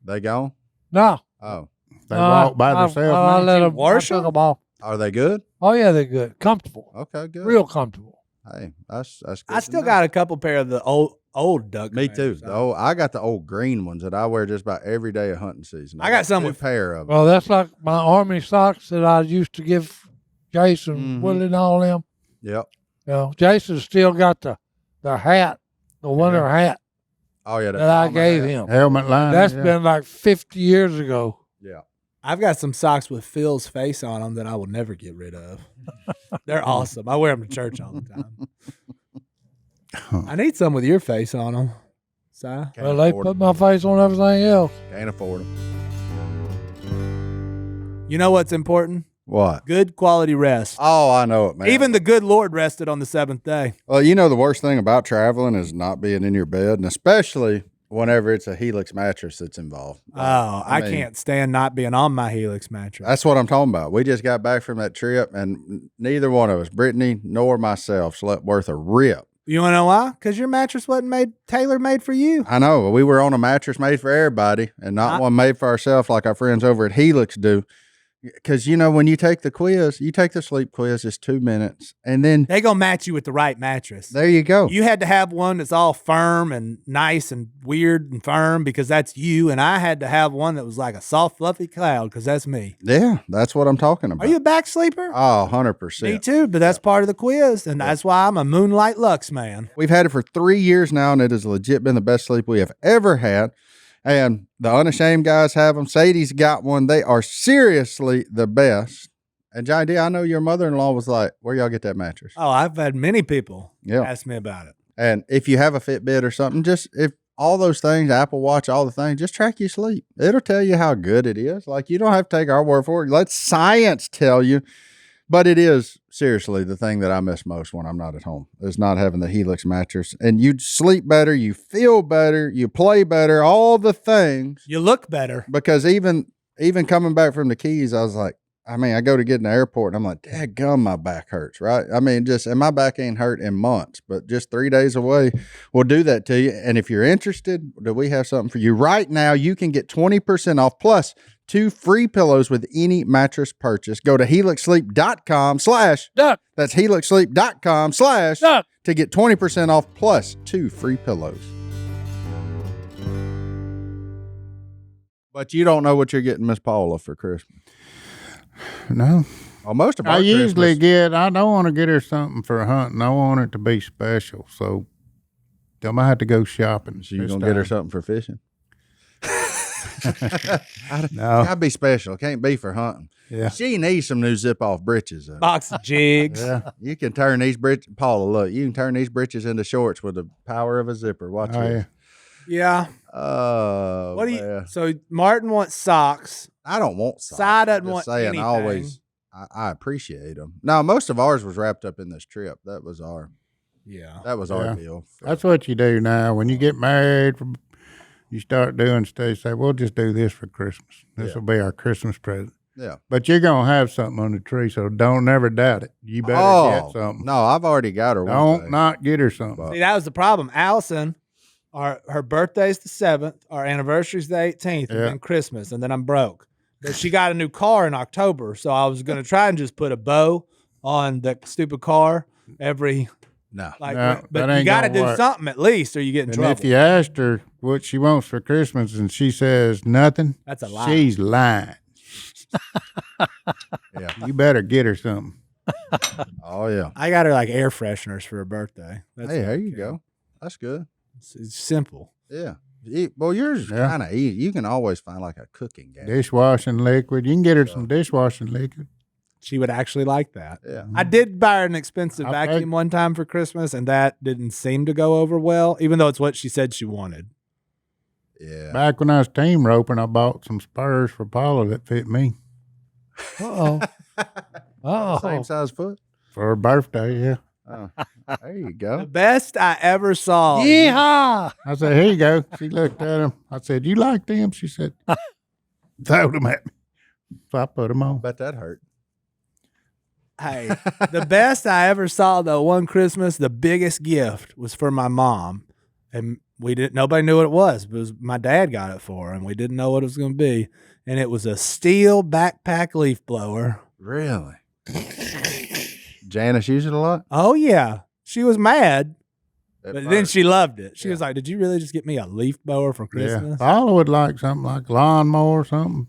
They gone? No, Oh. They walk by I themselves. I man. let them. wash I took 'em? them off. Are they good? Oh yeah, they're good, comfortable, Okay, good. real comfortable. Hey, that's good. I to still know. got a couple pair of the old Duck. Me Commanders too. socks. I got the old green ones that I wear just about every day of hunting season. I got some a with- pair of them. Well, that's like my army socks that I used to give Jason, Mhm. Willie, and all them. Yep. Jason still got the hat, the winter hat Oh yeah. that I bomber gave hat. him. Helmet line. That's yeah. been like 50 years ago. Yeah. I've got some socks with Phil's face on them that I will never get rid of. They're awesome. I wear them to church all the time. I need some with your face on them. Si? Can't Well, they afford put 'em. my face on everything else. Can't afford them. You know what's important? What? Good quality rest. Oh, I know it, man. Even the good Lord rested on the 7th day. Well, the worst thing about traveling is not being in your bed, and especially whenever it's a Helix mattress that's involved. Oh, I mean, can't stand not being on my Helix mattress. That's what I'm talking about. We just got back from that trip, and neither one of us, Brittany nor myself, slept worth a rip. You want to know why? Because your mattress wasn't tailor-made for you. I know. We were on a mattress made for everybody and not one made for ourselves like our friends over at Helix do. Because, when you take the quiz, you take the sleep quiz, it's 2 minutes. And then they going to match you with the right mattress. There you go. You had to have one that's all firm and nice and weird and firm because that's you. And I had to have one that was like a soft, fluffy cloud because that's me. Yeah, that's what I'm talking about. Are you a back sleeper? Oh, 100%. Me too, but that's part of the quiz. And that's why I'm a Moonlight Lux man. We've had it for 3 years now, and it has legit been the best sleep we have ever had. And the Unashamed guys have them. Sadie's got one. They are seriously the best. And Johnny D, I know your mother-in-law was like, where y'all get that mattress? Oh, I've had many people ask me about it. And if you have a Fitbit or something, if all those things, Apple Watch, all the things, just track your sleep. It'll tell you how good it is. Like, you don't have to take our word for it. Let science tell you. But it is seriously the thing that I miss most when I'm not at home is not having the Helix mattress. And you sleep better, you feel better, you play better, all the things. You look better. Because even coming back from the Keys, I was like, I go to get in the airport and I'm like, dadgum, my back hurts, right? And my back ain't hurt in months, but just 3 days away will do that to you. And if you're interested, do we have something for you? Right now, you can get 20% off plus 2 free pillows with any mattress purchase. Go to helixsleep.com/duck. That's helixsleep.com/duck to get 20% off plus 2 free pillows. But you don't know what you're getting Miss Paula for Christmas. No. Well, most of our I usually Christmas, I don't want to get her something for hunting. I want it to be special. So I might have to go shopping. So you're going to get her something for fishing? No. Gotta be special. It can't be for hunting. Yeah. She needs some new zip-off breeches. Box of jigs. Yeah. You can turn these breeches, Paula, look, you can turn these breeches into shorts with the power of a zipper. Watch this. Yeah. Oh, What do you? man. So Martin wants socks. I don't want socks. Si I'm doesn't just want saying, anything. I appreciate them. Now, most of ours was wrapped up in this trip. That was our deal. That's what you do now. When you get married, you start doing stuff. Say, we'll just do this for Christmas. This will be our Christmas present. Yeah. But you're going to have something on the tree, so don't never doubt it. You better get something. No, I've already got her. Don't not get her something. See, that was the problem. Allison, her birthday's the 7th, our anniversary's the 18th, and then Christmas, and then I'm broke. But she got a new car in October, so I was going to try and just put a bow on the stupid car every. No. But you got to do something at least, or you get in trouble. And if you asked her what she wants for Christmas and she says nothing, that's a lie. She's lying. Yeah. You better get her something. Oh, yeah. I got her like air fresheners for her birthday. There you go. That's good. It's simple. Yeah. Well, yours is kind of easy. You can always find like a cooking gas. Dishwashing liquid. You can get her some dishwashing liquid. She would actually like that. Yeah. I did buy her an expensive vacuum one time for Christmas, and that didn't seem to go over well, even though it's what she said she wanted. Yeah. Back when I was team roping, I bought some spurs for Paula that fit me. Same size foot? For her birthday, yeah. Oh, there you go. The best I ever saw. Yeehaw! I said, here you go. She looked at him. I said, you like them? She said, throw them at me. So I put them on. Bet that hurt. Hey, the best I ever saw though, one Christmas, the biggest gift was for my mom, and nobody knew what it was. It was my dad got it for her, and we didn't know what it was going to be, and it was a steel backpack leaf blower. Really? Janice used it a lot? Oh yeah, she was mad, but then she loved it. She was like, "Did you really just get me a leaf blower for Christmas?" Yeah. Paula would like something like lawnmower or something.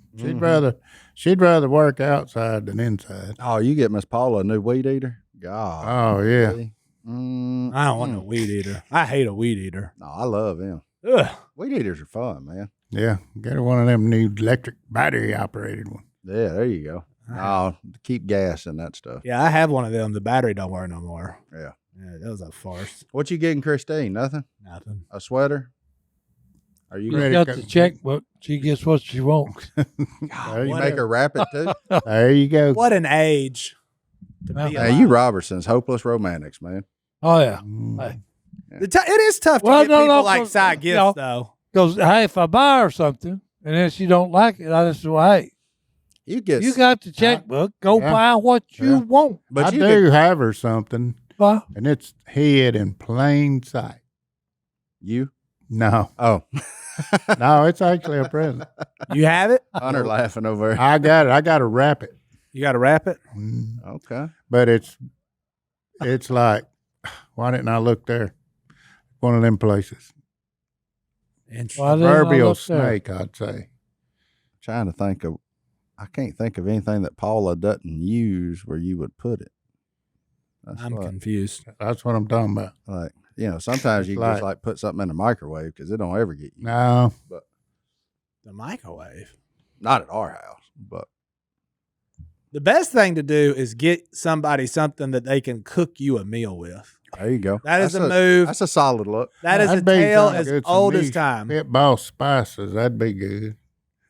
She'd rather work outside than inside. Oh, you get Miss Paula a new weed eater? God. Oh yeah. I don't want no weed eater. I hate a weed eater. No, I love them. Ugh. Weed eaters are fun, man. Yeah. Get her one of them new electric battery operated ones. Yeah, there you go. Oh, keep gas and that stuff. Yeah, I have one of them. The battery don't work no more. Yeah. Yeah, that was a farce. What you getting, Christine? Nothing? Nothing. A sweater? Are you She ready? got the checkbook. She gets what she wants. You make her wrap it too? There you go. What an age to be Hey, alive. you Robertsons, hopeless romantics, man. Oh yeah. Mm. Hey. It is tough to Well, get no, people no, like cause, side gifts, you know, though. Because hey, if I buy her something and then she don't like it, I just say, well, hey, You get you got the checkbook. Go Yeah. buy what you want. but I you do have her something. Well, and it's hid in plain sight. You? No, Oh, no, it's actually a present. You have it? Hunter laughing over there. I got it. I got to wrap it. You got to wrap it? Okay. But it's like, why didn't I look there? One of them places. Interesting. why didn't I Proverbial look there? snake, I'd say. Trying to think of, I can't think of anything that Paula doesn't use where you would put it. That's I'm what, confused. That's what I'm talking about. like, sometimes you can just like put something in the microwave because it don't ever get you. No, The microwave. Not at our house, but The best thing to do is get somebody something that they can cook you a meal with. there you go. That is That's a move. That's a solid look. That is a That'd be tale something as good, some old as niche time. Pit boss spices, that'd be good.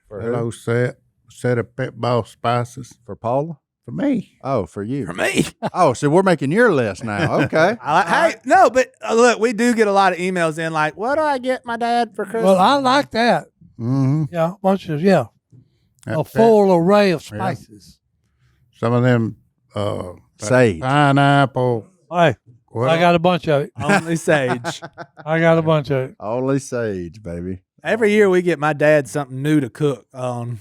For Hello, who? set of pit boss spices For Paula? for me. Oh, for you. For me. Oh, so we're making your list now. Okay. Hey, no, but look, we do get a lot of emails in like, what do I get my dad for Christmas? Well, I like that. Mm-hmm. Yeah, bunch of a full array of spices. Some of them Sage. pineapple. Hey, I got a bunch of it. Only sage. I got a bunch of it. Only sage, baby. Every year we get my dad something new to cook on.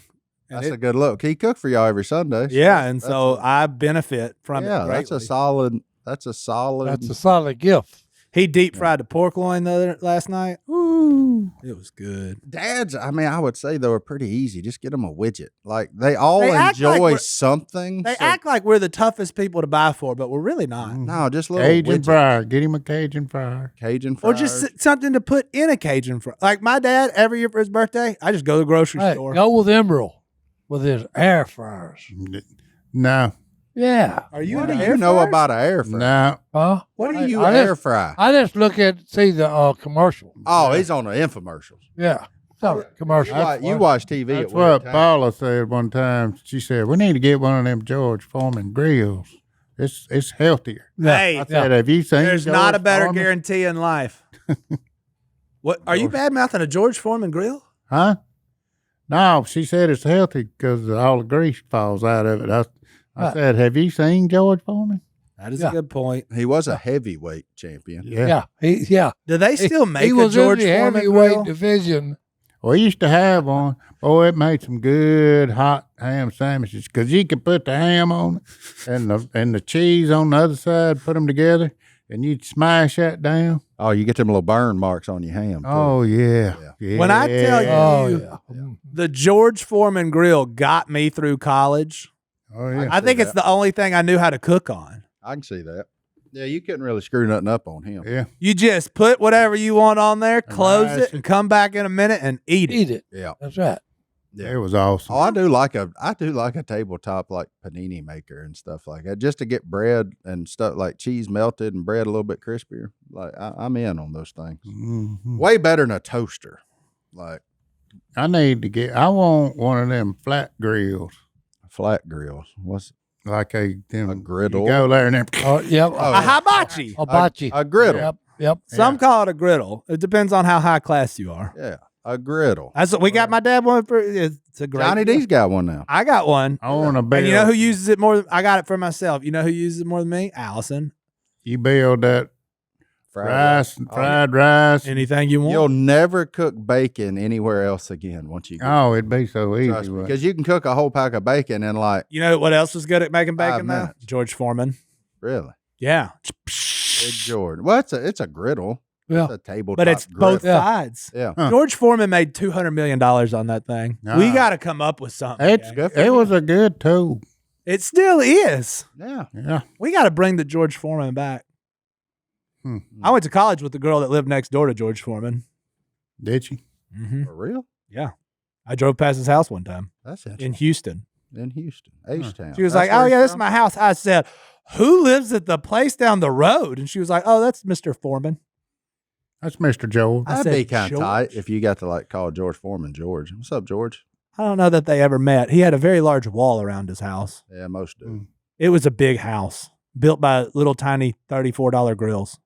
That's a good look. He cooked for y'all every Sunday. Yeah, and so I benefit from it. Yeah, that's a greatly. solid. That's a solid. That's a solid gift. He deep fried the pork loin last night. Ooh, it was good. Dads, I mean, I would say they were pretty easy. Just get them a widget. Like they all They act like enjoy we're- something. They so- act like we're the toughest people to buy for, but we're really not. No, just little Cajun widgets. fryer. Get him a Cajun fryer. Cajun Or fries. just something to put in a Cajun fry. Like my dad, every year for his birthday, I just go to the grocery Hey, store. go with Emerald with his air fryers. No, Yeah. Are you What into do air you know fryers? about an air fryer? no. Huh? What do I- you I air just- fry? I just see the commercial. Oh, he's on the infomercials. Yeah. So, commercial. You watch TV. That's at weird what times. Paula said one time. She said, we need to get one of them George Foreman grills. It's healthier. Hey, I said, have you seen there's George not a better Foreman? guarantee in life. What are you bad mouthing a George Foreman grill? Huh? No, she said it's healthy because all the grease falls out of it. I said, have you seen George Foreman? That is Yeah. a good point. He was a heavyweight champion. Yeah. Yeah. Do they still make he a was George in the Foreman heavyweight grill? division. We used to have one. Boy, it made some good hot ham sandwiches because you could put the ham on it and the cheese on the other side, put them together, and you'd smash that down. Oh, you get them little burn marks on your ham. Too. Oh, yeah. Yeah. When I tell you- Oh, yeah. The George Foreman grill got me through college. Oh, yeah. I think it's the only thing I knew how to cook on. I can see that. Yeah, you couldn't really screw nothing up on him. Yeah. You just put whatever you want on there, close mash it, and come back in a minute and eat it. Eat it. Yeah. That's right. Yeah. It was awesome. Oh, I do like a tabletop like panini maker and stuff like that, just to get bread and stuff like cheese melted and bread a little bit crispier. Like I'm in on those things. Mhm. Way better than a toaster. Like I want one of them flat grills. flat grills. What's Like a griddle? You go there and then Oh, yep. A hibachi. Hibachi. a griddle? Yep. Yep. Some call it a griddle. It depends on how high class you are. Yeah, a griddle. That's what we got my dad one for. It's a great. Johnny D's got one now. I got one. I want to build. And you know who uses it more? I got it for myself. You know who uses it more than me? Allison. You build that rice, Oh, fried rice. Anything you want. You'll never cook bacon anywhere else again once you get Oh, it'd be so easy. trust me, wouldn't it? because you can cook a whole pack of bacon in like You know what else was good at making 5 bacon now? minutes. George Foreman. really Yeah. Big George. Well, it's a griddle. Yeah. It's a tabletop. But it's griddle. both sides. Yeah. Huh. George Foreman made $200 million on that thing. We Ah. got to come up with something. It's gang. good for it you. was a good tool. It still is. Yeah. Yeah. We got to bring the George Foreman back. Hmm. I went to college with the girl that lived next door to George Foreman. Did you? Mm-hmm. For real? Yeah. I drove past his house one time That's in interesting. Houston. In Houston, H-Town. She was That's like, "Oh where yeah, he's this is from? my house." I said, "Who lives at the place down the road?" And she was like, "Oh, that's Mr. Foreman." That's Mr. Joel. I That'd be said, kind of tight "George?" if you got to like call George Foreman George. What's up, George? I don't know that they ever met. He had a very large wall around his house. Yeah, most do. Mm. It was a big house built by little tiny $34 grills.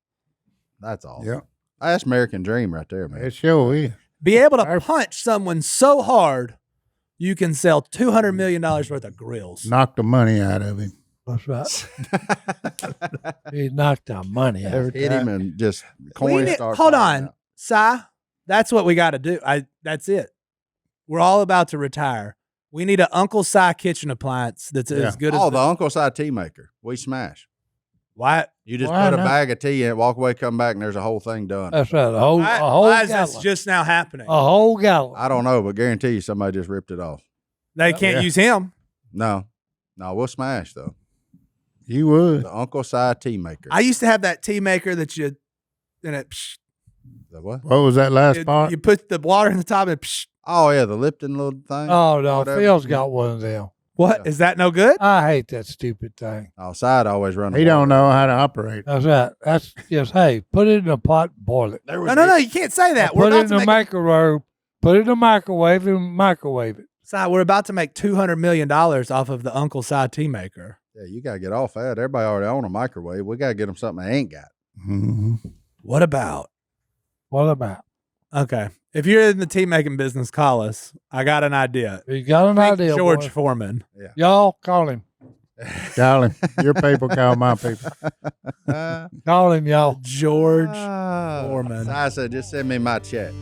That's all. Yeah. That's American Dream right there, man. It sure is. Be able to punch someone so hard, you can sell $200 million worth of grills. Knock the money out of him. That's right. He knocked our money out. Every Hit him time. and just We coins need- start hold falling on, out. Si. That's what we got to do. That's it. We're all about to retire. We need an Uncle Si kitchen appliance that's as good as the Uncle Si tea maker. We smash. Why? You just Why put a not? bag of tea in it, walk away, come back, and there's a whole thing done. That's right. A whole Why is gallon. this just now happening? A whole gallon. I don't know, but guarantee you somebody just ripped it off. They can't Yeah. use him. No, we'll smash though. You would. The Uncle Si tea maker. I used to have that tea maker that you, and it, The what? What was that last part? you put the water in the top and Oh yeah, the Lipton little thing. Oh, no. Whatever. Phil's got one of them. what? Is that no good? I hate that stupid thing. Oh, Side always run. He don't know how to operate. That's right. That's just, hey, put it in a pot, boil it. No, you can't say that. We're Put it about in to the make microwave. Put it in the microwave and microwave it. we're about to make $200 million off of the Uncle Si tea maker. Yeah, you gotta get off that. Everybody already own a microwave. We gotta get them something they ain't got. Mm-hmm. What about? What about? Okay, if you're in the tea making business, call us. I got an idea. You got an Think idea, George boy. Foreman. Y'all call him. Darling, your people call my people. Call him, y'all. George Ah. Foreman. I said, just send me my check.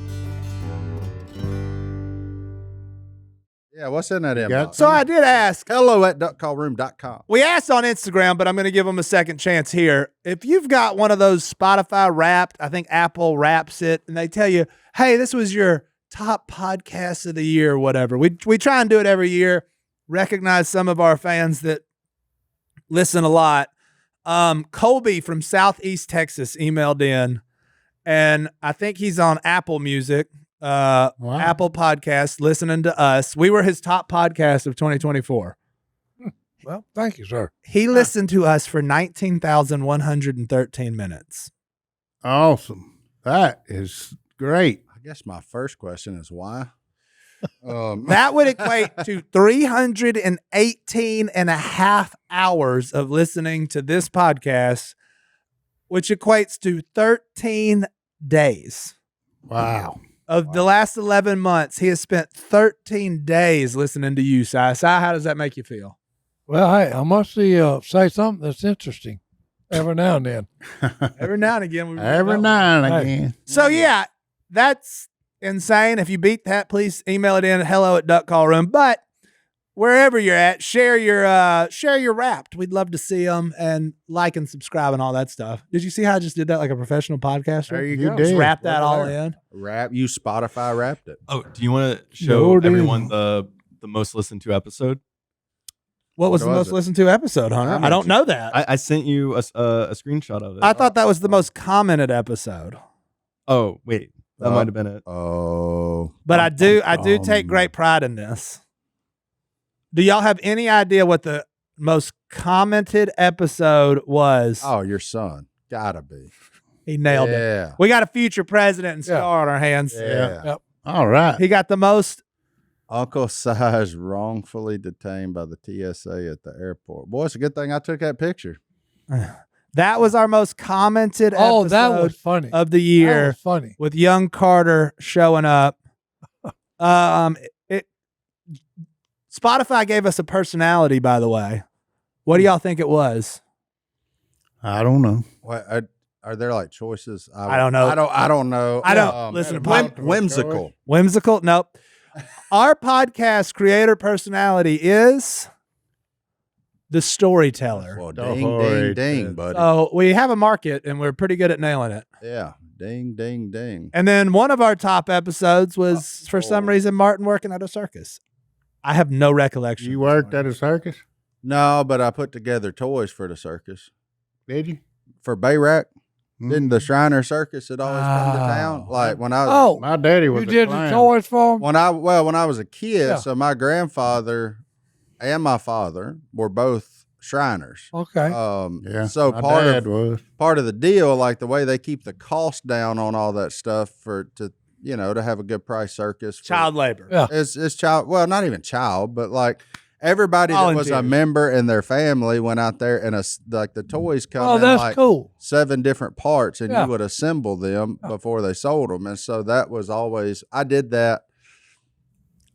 Yeah, what's in that got inbox? So I did ask. hello@duckcallroom.com. We asked on Instagram, but I'm going to give them a second chance here. If you've got one of those Spotify Wrapped, I think Apple wraps it, and they tell you, hey, this was your top podcast of the year or whatever. We try and do it every year, recognize some of our fans that listen a lot. Colby from Southeast Texas emailed in, and I think he's on Apple Music, Apple Podcast, listening to us. We were his top podcast of 2024. Well, thank you, sir. He listened to us for 19,113 minutes. Awesome. That is great. I guess my first question is why? That would equate to 318 and a half hours of listening to this podcast, which equates to 13 days. Wow. Of the last 11 months, he has spent 13 days listening to you, Si. Si, how does that make you feel? Well, hey, I must say something that's interesting every now and then. Every now and again. We Every now and Hey. again. So, yeah, that's insane. If you beat that, please email it in at hello@duckcallroom. But wherever you're at, share your Wrapped. We'd love to see them, and like and subscribe and all that stuff. Did you see how I just did that like a professional podcaster? There you You go. did. Just wrap that Right all there. in. You Spotify wrapped it. Oh, do you want to show Lord, everyone the most listened to episode? What was What the was most it? listened to episode, Hunter? I'm I don't know that. I sent you a screenshot of it. I thought that was the most commented episode. Oh, wait. That Oh. might have been it. Oh, But I do take great pride in this. Do y'all have any idea what the most commented episode was? oh, your son gotta be. He nailed it. Yeah. We got a future president and Yeah. star on our hands. Yeah. All right. He got the most. Uncle Si's wrongfully detained by the TSA at the airport. Boy, it's a good thing I took that picture. That was our most commented Oh, episode that was funny. of the That year, was funny. with young Carter showing up. Spotify gave us a personality, by the way. What do y'all think it was? I don't know. What are there like choices? I don't know. I don't know. I don't listen to whimsical. Whimsical? Nope. Our podcast creator personality is the storyteller. Well, Don't ding, worry, ding, Ted. buddy. So we have a market, and we're pretty good at nailing it. Yeah, ding, ding, ding. And then one of our top episodes was, for some reason, Martin working at a circus. I have no recollection. You worked at a circus? No, but I put together toys for the circus Did you? for Bayrack. Hmm. Didn't the Shriner Circus had always come to town? Oh. Like when I was Oh, My daddy was you a did clown. the toys for him? when I was a kid, Yeah. so my grandfather and my father were both Shriners. Okay. Yeah. So my part dad of was. the deal, like the way they keep the cost down on all that stuff to have a good price circus. Child labor. Yeah. It's child. Well, not even child, but like everybody that was a Volunteers. member and their family went out there and like the toys come Oh, in that's like cool. 7 different parts, and Yeah. you would assemble them before they sold them. And so that was always I did that.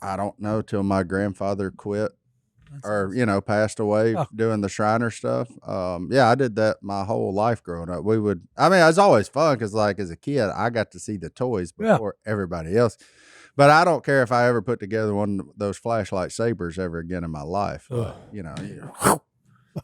I don't know till my grandfather quit. or passed away doing the Shriner stuff. I did that my whole life growing up. It was always fun because like as a kid, I got to see the toys before everybody else. But I don't care if I ever put together one of those flashlight sabers ever again in my life.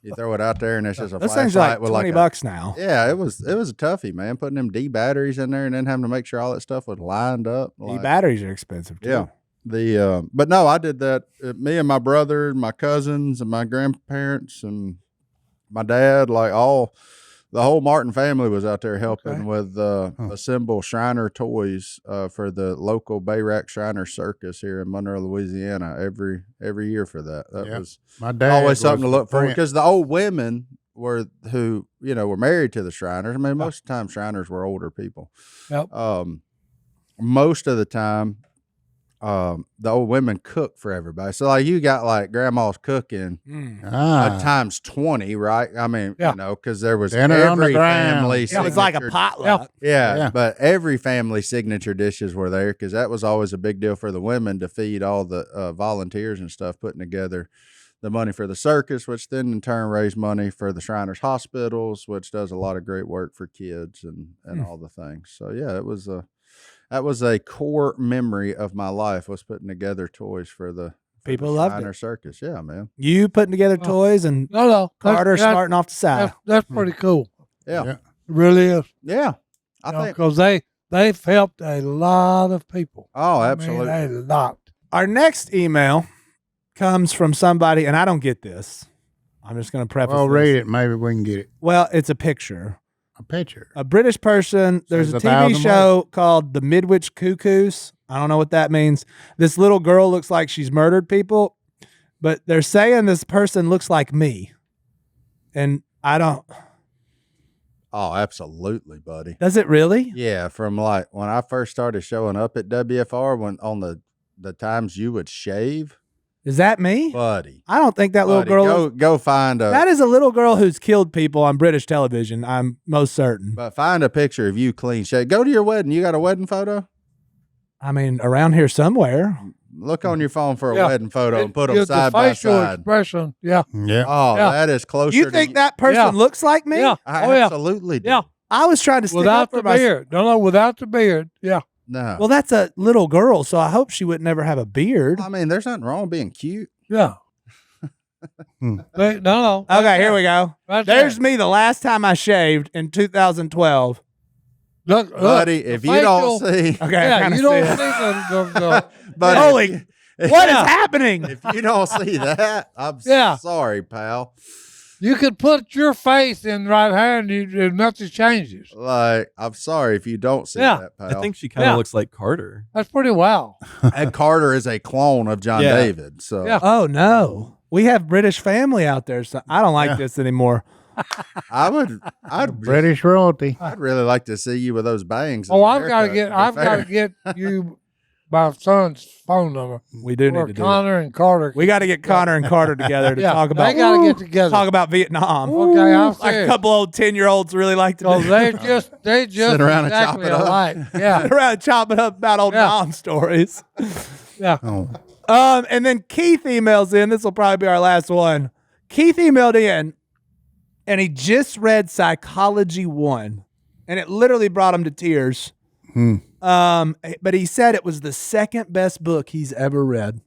You throw it out there and it's just a Those flashlight things are like with $20 now. Yeah, it was a toughie, man. Putting them D batteries in there and then having to make sure all that stuff was lined up. D batteries are expensive too. Yeah. But no, I did that. Me and my brother, my cousins, and my grandparents, and my dad, the whole Martin family was out there helping with assemble Shriner toys for the local Bayrack Shriner Circus here in Monroe, Louisiana, every year for that. That was my dad always something to look for because the old women were married to the Shriners. I mean, most of the time Shriners were older people. Yep. Most of the time, the old women cook for everybody. So like you got like grandma's cooking times 20, right? I mean, because there was every family. It was like a potluck. Yeah, but every family signature dishes were there because that was always a big deal for the women to feed all the volunteers and stuff, putting together the money for the circus, which then in turn raised money for the Shriners Hospitals, which does a lot of great work for kids and all the things. So yeah, that was a core memory of my life, was putting together toys for the people loved Shriner it. Circus. Yeah, man. You putting together toys and Carter starting off the side. That's pretty cool. Yeah. It really is. Yeah. I think because they've helped a lot of people. Oh, absolutely. I mean, a lot. Our next email comes from somebody, and I don't get this. I'm just going to preface this. Read it. Maybe we can get it. Well, it's a picture. A picture. A British person. There's a Says TV 1,000 show called The Midwich Cuckoos. I don't know what that means. This little girl looks like she's murdered people, but they're saying this person looks like me. And I don't. Oh, absolutely, buddy. Does it really? Yeah, from like when I first started showing up at WFR, when on the times you would shave. Is that me? Buddy. I don't think that little girl. Go find a. That is a little girl who's killed people on British television. I'm most certain. But find a picture of you clean shaved. Go to your wedding. You got a wedding photo? I mean, around here somewhere. Look on your phone for a wedding photo and put them side by facial side. Expression, yeah. Oh, that is closer. You think that person looks like me? Yeah. I absolutely do. Yeah. I was trying to stick without up for the beard. No, without the beard. Yeah. No. Well, that's a little girl, so I hope she would never have a beard. I mean, there's nothing wrong with being cute. Yeah. No. Okay, here we go. Right There's me the last time I shaved in 2012. Look, buddy, if you don't see. Okay, yeah, you don't see the But holy, what is happening? If you don't see that, I'm sorry, pal. You could put your face in right here and nothing changes. Like, I'm sorry if you don't see that, pal. I think she kind of looks like Carter. That's pretty wild. And Carter is a clone of John David. So Oh, no. We have British family out there, so I don't like this anymore. I'd British royalty. I'd really like to see you with those bangs. Oh, I've got to get you my son's phone number. We do need to do Connor and Carter. We got to get Connor and Carter together to talk about. They got to get together. Talk about Vietnam. Okay, I'm like a couple old 10-year-olds really like to do. They just sit around exactly and chop it up. alike. Yeah, sit around and chop it up about old Nam stories. Yeah. Oh. And then Keith emails in. This will probably be our last one. Keith emailed in, and he just read Psychology 1, and it literally brought him to tears. But he said it was the second best book he's ever read.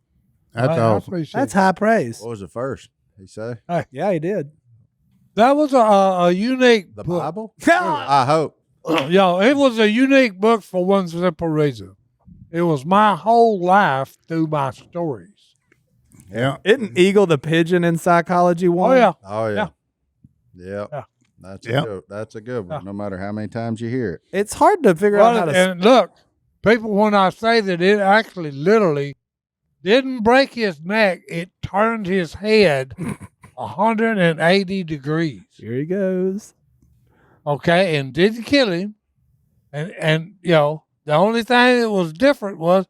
That's awesome. That's high praise. What was it first? He say Yeah, he did. That was a unique the book. Bible. I hope. It was a unique book for one simple reason. It was my whole life through my stories. Yeah. Isn't Eagle the pigeon in Psychology 1? Oh, yeah. Oh yeah. Yeah. That's a good one. No matter how many times you hear it. It's hard to figure out how to. And look, people, when I say that it actually literally didn't break his neck, it turned his head 180 degrees. Here he goes. Okay, and didn't kill him. And the only thing that was different was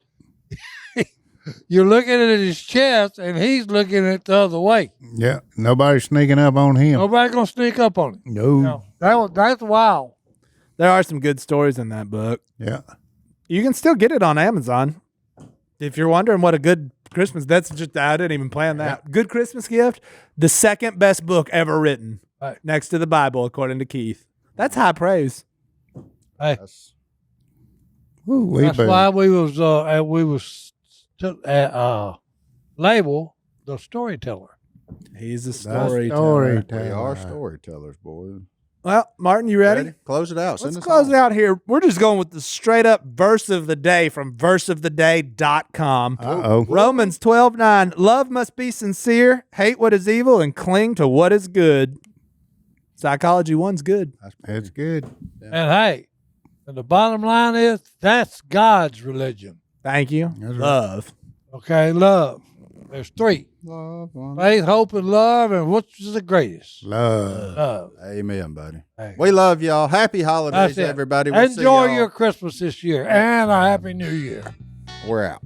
you're looking at his chest and he's looking at the other way. Yeah. Nobody's sneaking up on him. Nobody's gonna sneak up on him. No. That's wild. There are some good stories in that book. Yeah. You can still get it on Amazon. If you're wondering what a good Christmas. That's just, I didn't even plan that. Good Christmas gift. The second best book ever written, next to the Bible, according to Keith. That's high praise. Hey, That's that's why we was labeled the storyteller. He's a storyteller. we are storytellers, boy. Well, Martin, you ready? Close it out. Let's close it out here. We're just going with the straight up verse of the day from verseoftheday.com. Uh-oh. Romans 12:9. Love must be sincere, hate what is evil, and cling to what is good. Psychology 1's good. That's good. And hey, and the bottom line is that's God's religion. Thank you. That's right. Love. Okay, love. There's three: Love, faith, hope, and love. And which is the greatest? Love. Love. amen, buddy. Hey. We love y'all. Happy holidays, That's it. everybody. We'll see Enjoy y'all. your Christmas this year and a Happy New Year. We're out.